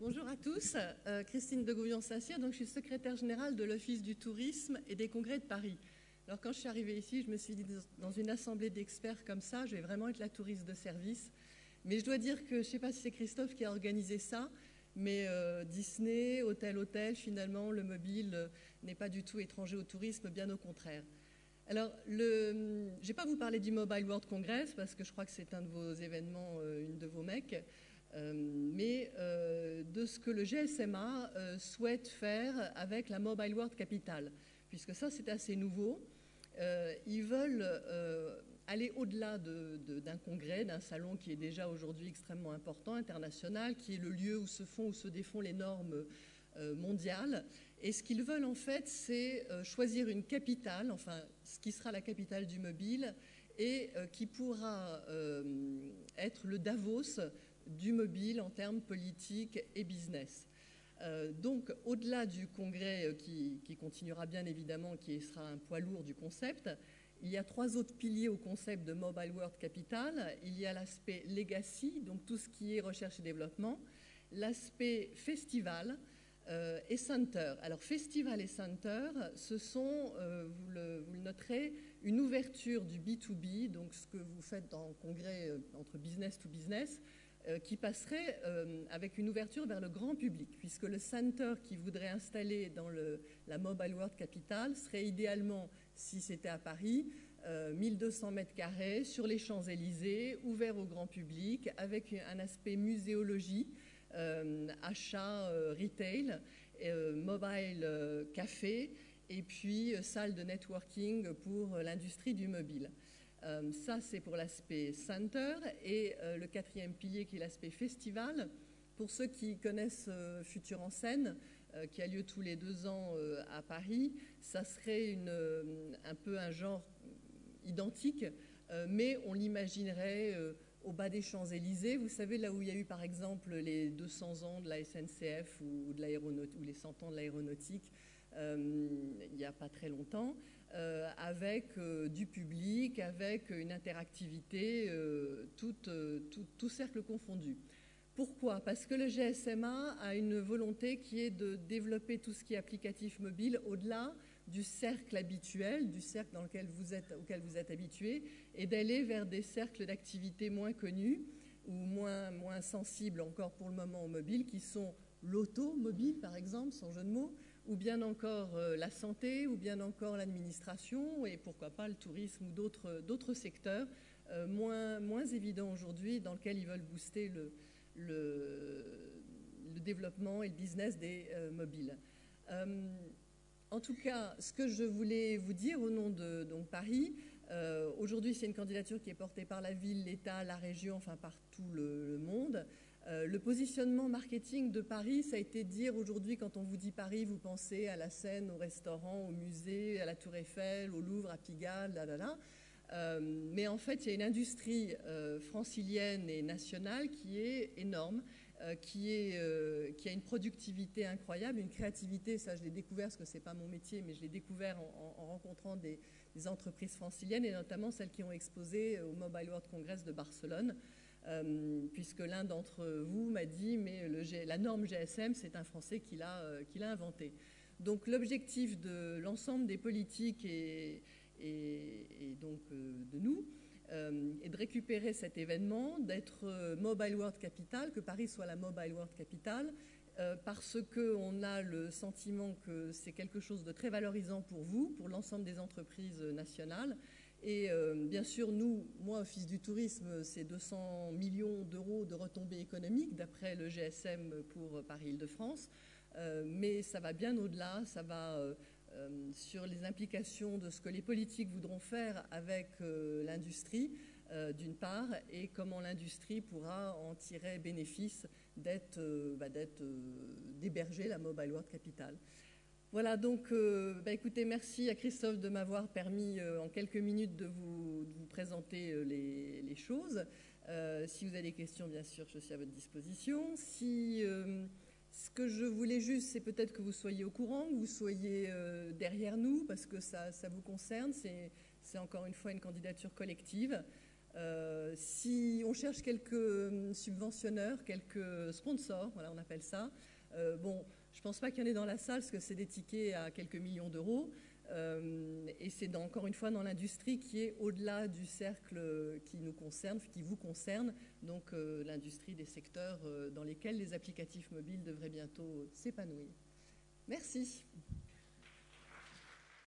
Bonjour à tous, Christine de Gouillon-Saint-Cyr, donc je suis secrétaire générale de l'Office du tourisme et des congrès de Paris. Alors quand je suis arrivée ici, je me suis dit, dans une assemblée d'experts comme ça, je vais vraiment être la touriste de service. Mais je dois dire que, je ne sais pas si c'est Christophe qui a organisé ça, mais Disney, hôtel, finalement, le mobile n'est pas du tout étranger au tourisme, bien au contraire. Alors, je ne vais pas vous parler du Mobile World Congress, parce que je crois que c'est un de vos événements, une de vos mecs, mais de ce que le GSMA souhaite faire avec la Mobile World Capital, puisque ça, c'est assez nouveau. Ils veulent aller au-delà d'un congrès, d'un salon qui est déjà aujourd'hui extrêmement important, international, qui est le lieu où se font ou se défont les normes mondiales. Et ce qu'ils veulent en fait, c'est choisir une capitale, enfin ce qui sera la capitale du mobile, et qui pourra être le Davos du mobile en termes politiques et business. Donc, au-delà du congrès qui continuera bien évidemment, qui sera un poids lourd du concept, il y a 3 autres piliers au concept de Mobile World Capital. Il y a l'aspect legacy, donc tout ce qui est recherche et développement, l'aspect festival et center. Alors, festival et center, ce sont, vous le noterez, une ouverture du B2B, donc ce que vous faites en congrès entre business to business, qui passerait avec une ouverture vers le grand public, puisque le center qui voudrait installer dans la Mobile World Capital serait idéalement, si c'était à Paris, 1200 mètres carrés sur les Champs-Élysées, ouvert au grand public, avec un aspect muséologie, achat, retail, mobile café, et puis salle de networking pour l'industrie du mobile. Ça, c'est pour l'aspect center. Et le 4e pilier, qui est l'aspect festival. Pour ceux qui connaissent Futur en scène, qui a lieu tous les 2 ans à Paris, ça serait un peu un genre identique, mais on l'imaginerait au bas des Champs-Élysées. Vous savez, là où il y a eu, par exemple, les 200 ans de la SNCF ou les 100 ans de l'aéronautique, il n'y a pas très longtemps, avec du public, avec une interactivité, tout cercle confondu. Pourquoi? Parce que le GSMA a une volonté qui est de développer tout ce qui est applicatif mobile au-delà du cercle habituel, du cercle auquel vous êtes habitué, et d'aller vers des cercles d'activité moins connus ou moins sensibles encore pour le moment au mobile, qui sont l'automobile, par exemple, sans jeu de mots, ou bien encore la santé, ou bien encore l'administration, et pourquoi pas le tourisme ou d'autres secteurs moins évidents aujourd'hui, dans lesquels ils veulent booster le développement et le business des mobiles. En tout cas, ce que je voulais vous dire au nom de Paris, aujourd'hui c'est une candidature qui est portée par la ville, l'État, la région, enfin par tout le monde. Le positionnement marketing de Paris, ça a été de dire aujourd'hui, quand on vous dit Paris, vous pensez à la Seine, au restaurant, au musée, à la Tour Eiffel, au Louvre, à Pigalle, mais en fait, il y a une industrie francilienne et nationale qui est énorme, qui a une productivité incroyable, une créativité. Ça, je l'ai découvert, parce que ce n'est pas mon métier, mais je l'ai découvert en rencontrant des entreprises franciliennes, et notamment celles qui ont exposé au Mobile World Congress de Barcelone. Puisque l'un d'entre vous m'a dit, mais la norme GSM, c'est un Français qui l'a inventé. Donc l'objectif de l'ensemble des politiques et donc de nous est de récupérer cet événement, d'être Mobile World Capital, que Paris soit la Mobile World Capital, parce qu'on a le sentiment que c'est quelque chose de très valorisant pour vous, pour l'ensemble des entreprises nationales. Et bien sûr, moi, Office du tourisme, c'est 200 millions d'euros de retombées économiques, d'après le GSM pour Paris-Île-de-France. Mais ça va bien au-delà, ça va sur les implications de ce que les politiques voudront faire avec l'industrie, d'une part, et comment l'industrie pourra en tirer bénéfice d'héberger la Mobile World Capital. Voilà, donc écoutez, merci à Christophe de m'avoir permis en quelques minutes de vous présenter les choses. Si vous avez des questions, bien sûr, je suis à votre disposition. Ce que je voulais juste, c'est peut-être que vous soyez au courant, que vous soyez derrière nous, parce que ça vous concerne. C'est encore une fois une candidature collective. Si on cherche quelques subventionneurs, quelques sponsors, voilà, on appelle ça. Bon, je ne pense pas qu'il y en ait dans la salle, parce que c'est des tickets à quelques millions d'euros. Et c'est encore une fois dans l'industrie qui est au-delà du cercle qui nous concerne, qui vous concerne, donc l'industrie des secteurs dans lesquels les applicatifs mobiles devraient bientôt s'épanouir. Merci.